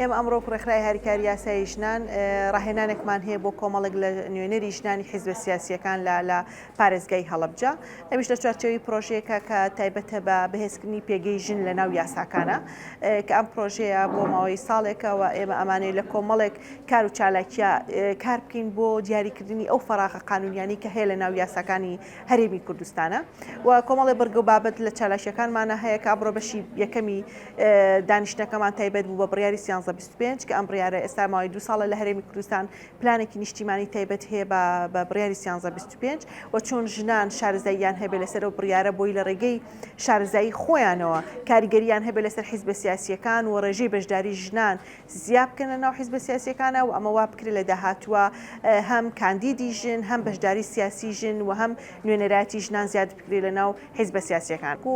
ئێمە ئەمڕۆ ڕێکخراوی هاریکاری یاسایی ژنان ڕاهێنانێکمان هەیە بۆ کۆمەڵێک لە نوێنەری ژنانی حیزبە سیاسیەکان لە پارێزگای هەڵەبجە. ئەمیش لە چوارچێوەی پرۆژەیەکە کە تایبەتە بە بەهێزکردنی پێگەی ژن لە ناو یاساکانە کە ئەم پرۆژەیە بۆ ماوەی ساڵێکەوە ئێمە ئەمانەی لە کۆمەڵێک کار و چالاکیە کار بکەین بۆ دیاریکردنی ئەو فەراغە قانونیانی کە هەیە لە ناو یاساکانی هەرێمی کوردستانە و کۆمەڵی بەرگە و بابەت لە چالاکیەکانمانە هەیە کە ئەمڕۆ بەشی یەکەمی دانیشتەکەمان تایبەت بوو بە بڕیاری 1325 کە ئەم بڕیارە ئێستا ماوەی 2 ساڵە لە هەرێمی کوردستان پلانێکی نیشتیمانی تایبەت هەیە بە بڕیاری 1325 و چۆن ژنان شارەزاییان هەبێ لەسەر ئەو بڕیارە بۆی لە ڕێگەی شارەزایی خۆیانەوە کاریگەریان هەبێ لەسەر حیزبە سیاسیەکان و ڕێژەی بەشداری ژنان زیاد بکەن لە ناو حیزبە سیاسیەکانە و ئەمە وا بکرێت لە داهاتووە هەم کاندیدی ژن هەم بەشداری سیاسی ژن و هەم نوێنەراتی ژنان زیاد بکرێت لە ناو حیزبە سیاسیەکان و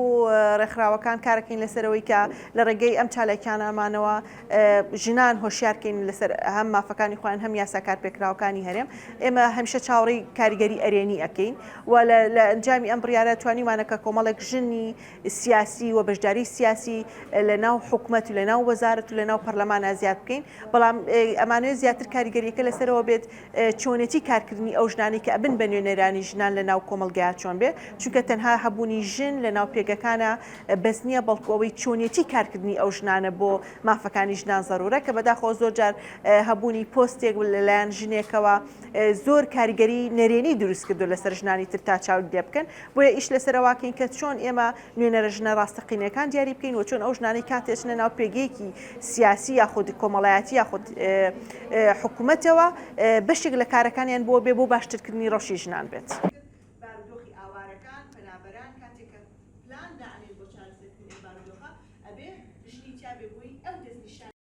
ڕێکخراوەکان کارەکەین لەسەرەوەی کە لە ڕێگەی ئەم چالاکیانەمانەوە ژنان هۆشیارکەین لەسەر هەم مافەکانی خۆیان هەم یاساکار پێکراوەکانی هەرێم ئێمە هەمیشە چاوەڕێی کاریگەری ئەرێنی ئەەکەین و لە ئەنجامی ئەم بڕیارە توانیمانەکە کۆمەڵێک ژنی سیاسی و بەشداری سیاسی لە ناو حکوومەت و لە ناو وەزارەت و لە ناو پەرلەمانە زیاد بکەین بەڵام ئەمانوێت زیاتر کاریگەریەکە لەسەرەوە بێت چۆنێتی کارکردنی ئەو ژنانی کە ئەبن بە نوێنەرانی ژنان لە ناو کۆمەلگایە چۆن بێ چونکە تەنها هەبوونی ژن لە ناو پێگەکانە بەس نییە بەڵکوەوەی چۆنێتی کارکردنی ئەو ژنانە بۆ مافەکانی ژنان زەرورە کە بەداخۆ زۆر جار هەبوونی پۆستێک لەلایەن ژنێکەوە زۆر کاریگەری نەرێنی دروست کردو لەسەر ژنانی تر تا چاو لێ بکەن بۆیە ئیش لەسەرەواکەین کە چۆن ئێمە نوێنەرە ژنە ڕاستەقینەکان دیاری بکەین و چۆن ئەو ژنانی کاتێچنە ناو پێگەیەکی سیاسی یاخود کۆمەڵایەتی یاخود حکوومەتەوە بەشێک لە کارەکانیان بۆ بێ بۆ باشترکردنی ڕەوشی ژنان بێت. بارودۆخی ئاوارەکان پەنابەران کاتێکە پلان داعنێت بۆ چارەسەرکردنی بارودۆخە ئەبێ ژنی تیا بێ بووی ئەو دەستنیشان